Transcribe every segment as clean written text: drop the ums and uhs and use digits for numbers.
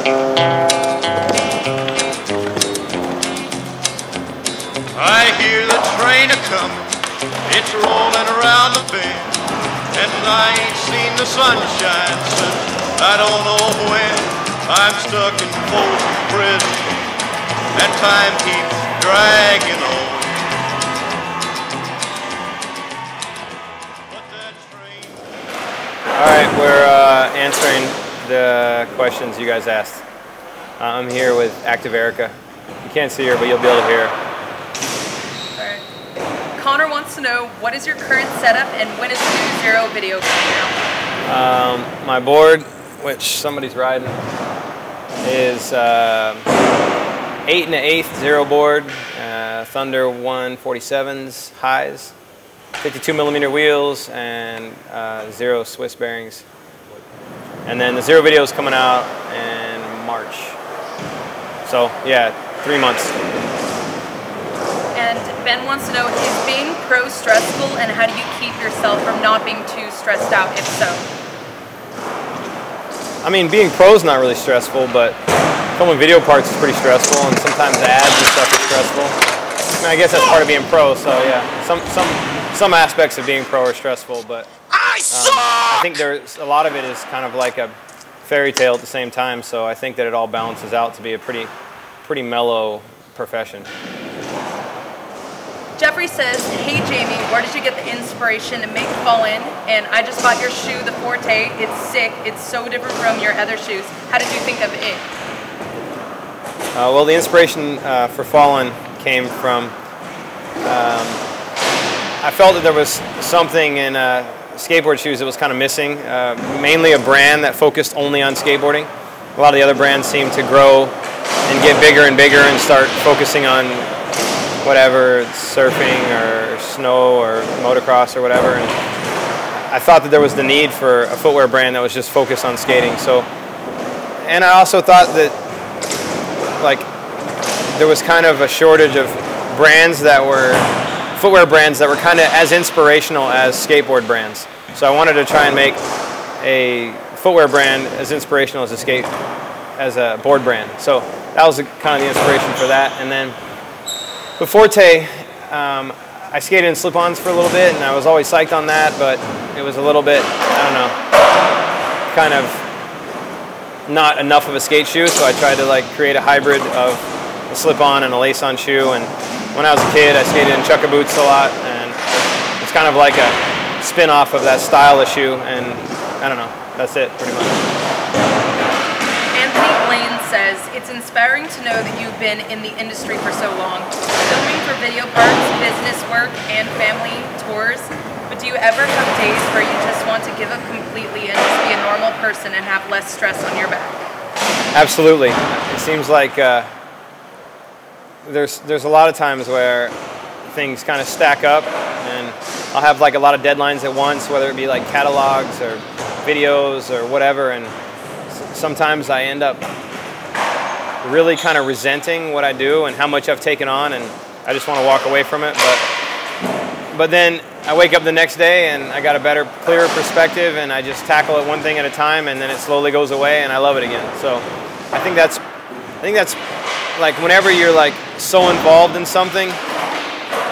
I hear the train a-comin', it's rolling around the bend, and I ain't seen the sunshine since I don't know when. I'm stuck in Folsom Prison, and time keeps dragging on. But that train... All right, we're answering the questions you guys asked. I'm here with active Erica. You can't see her, but you'll be able to hear her. Connor wants to know, what is your current setup and when is the new Zero video coming out? My board, which somebody's riding, is 8 1/8 Zero board, Thunder 147s highs, 52mm wheels, and Zero Swiss bearings. And then the Zero video is coming out in March. So yeah, 3 months. And Ben wants to know, is being pro stressful, and how do you keep yourself from not being too stressed out, if so? I mean, being pro is not really stressful, but filming video parts is pretty stressful, and sometimes ads and stuff is stressful. I mean, I guess that's part of being pro, so yeah. Some aspects of being pro are stressful, but I think there's a lot of it is kind of like a fairy tale at the same time, so I think that it all balances out to be a pretty mellow profession. Jeffrey says, hey Jamie, where did you get the inspiration to make Fall In? And I just bought your shoe, the Forte. It's sick. It's so different from your other shoes. How did you think of it? Well, the inspiration for Fall In came from, I felt that there was something in skateboard shoes that was kind of missing, mainly a brand that focused only on skateboarding. A lot of the other brands seem to grow and get bigger and bigger and start focusing on whatever, surfing or snow or motocross or whatever. And I thought that there was the need for a footwear brand that was just focused on skating. So, and I also thought that like there was kind of a shortage of brands that were, footwear brands that were kind of as inspirational as skateboard brands. So I wanted to try and make a footwear brand as inspirational as a board brand. So that was kind of the inspiration for that. And then the Forte, I skated in slip-ons for a little bit, and I was always psyched on that, but it was a little bit, I don't know, kind of not enough of a skate shoe, so I tried to like create a hybrid of a slip-on and a lace-on shoe. And when I was a kid, I skated in chukka boots a lot, and it's kind of like a spin-off of that style of shoe, and I don't know, that's it pretty much. Anthony Blaine says, it's inspiring to know that you've been in the industry for so long, filming for video parts, business work, and family tours, but do you ever have days where you just want to give up completely and just be a normal person and have less stress on your back? Absolutely. It seems like there's a lot of times where things kind of stack up, and I'll have like a lot of deadlines at once, whether it be like catalogs or videos or whatever, and sometimes I end up really kind of resenting what I do and how much I've taken on, and I just want to walk away from it. But then I wake up the next day and I got a better, clearer perspective, and I just tackle it one thing at a time, and then it slowly goes away and I love it again. So I think that's like whenever you're like so involved in something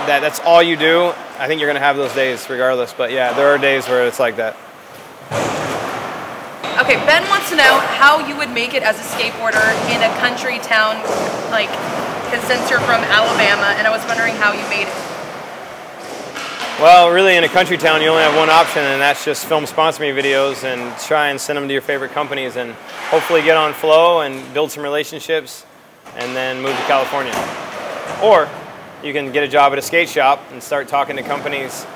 that's all you do, I think you're going to have those days regardless. But yeah, there are days where it's like that. Okay, Ben wants to know how you would make it as a skateboarder in a country town, like, because since you're from Alabama, and I was wondering how you made it. Well, really in a country town you only have one option, and that's just film sponsor me videos and try and send them to your favorite companies and hopefully get on flow and build some relationships and then move to California. Or you can get a job at a skate shop and start talking to companies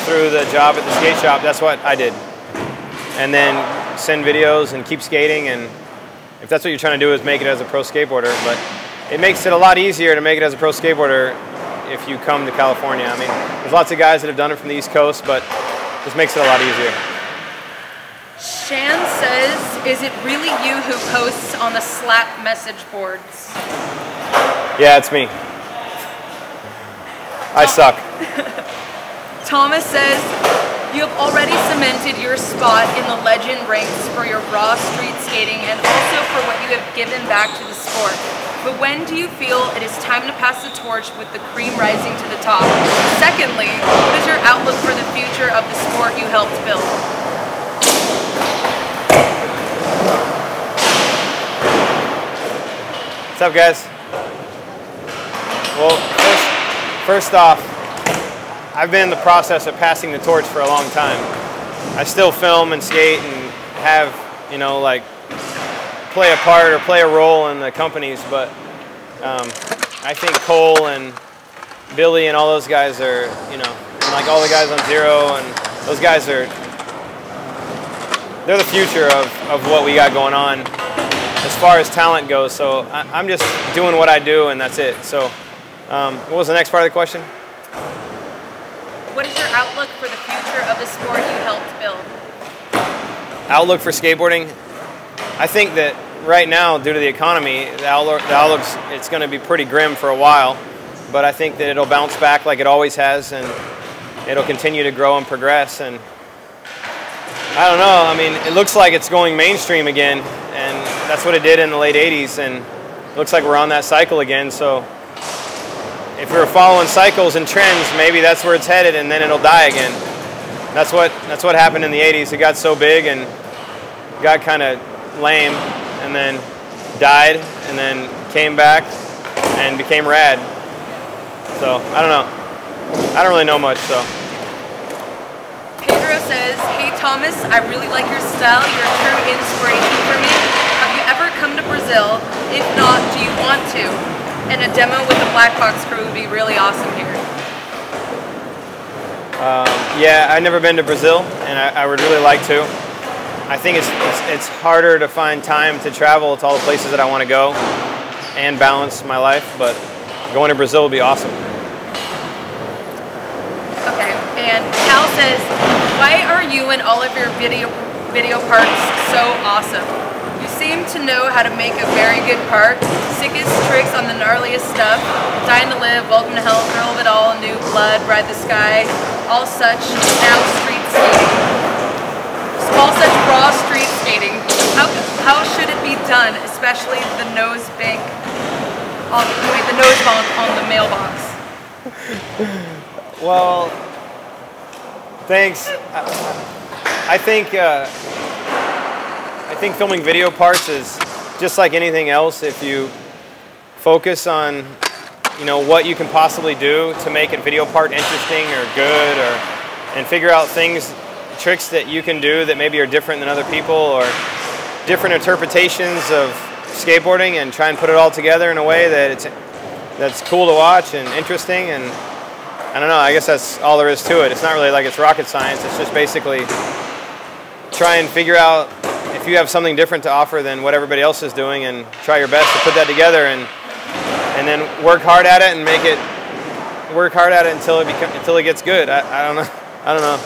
through the job at the skate shop. That's what I did. And then send videos and keep skating, and if that's what you're trying to do is make it as a pro skateboarder. But it makes it a lot easier to make it as a pro skateboarder if you come to California. I mean, there's lots of guys that have done it from the East Coast, but this makes it a lot easier. Shan says, is it really you who posts on the Slap message boards? Yeah, it's me. I suck. Thomas says, You have already cemented your spot in the legend ranks for your raw street skating and also for what you have given back to the sport. But when do you feel it is time to pass the torch with the cream rising to the top? Secondly, what is your outlook for the future of the sport you helped build? What's up, guys? Well, first off, I've been in the process of passing the torch for a long time. I still film and skate and have, you know, like play a part or play a role in the companies, but I think Cole and Billy and all those guys are, you know, and like all the guys on Zero, and those guys are, they're the future of what we got going on as far as talent goes. So I'm just doing what I do, and that's it. So what was the next part of the question? What is your outlook for the future of the sport you helped build? Outlook for skateboarding? I think that right now, due to the economy, the outlook's it's going to be pretty grim for a while, but I think that it'll bounce back like it always has, and it'll continue to grow and progress. And I don't know, I mean, it looks like it's going mainstream again, and that's what it did in the late 80s, and it looks like we're on that cycle again. So if we were following cycles and trends, maybe that's where it's headed, and then it'll die again. That's what happened in the 80s. It got so big and got kind of lame, and then died, and then came back and became rad. So I don't know. I don't really know much. So Pedro says, "Hey Thomas, I really like your style. You're a true inspiration for me. Have you ever come to Brazil? If not, do you want to? And a demo with the Black Box crew would be really awesome here." Yeah, I've never been to Brazil, and I would really like to. I think it's harder to find time to travel to all the places that I want to go and balance my life, but going to Brazil would be awesome. Okay, and Cal says, "Why are you and all of your video parts so awesome? You seem to know how to make a very good part. Sickest tricks on the gnarliest stuff. Dying to Live, Welcome to Hell, Girl of It All, New Blood, Ride the Sky, all such now street skating. All such raw street skating. How should it be done, especially the nose bank the nose bonk on the mailbox?" Well, thanks. I think filming video parts is just like anything else. If you focus on, you know, what you can possibly do to make a video part interesting or good, and figure out tricks that you can do that maybe are different than other people, or different interpretations of skateboarding, and try and put it all together in a way that's cool to watch and interesting. And I don't know, I guess that's all there is to it. It's not really like it's rocket science. It's just basically try and figure out if you have something different to offer than what everybody else is doing, and try your best to put that together, and then work hard at it, and work hard at it until it gets good. I don't know.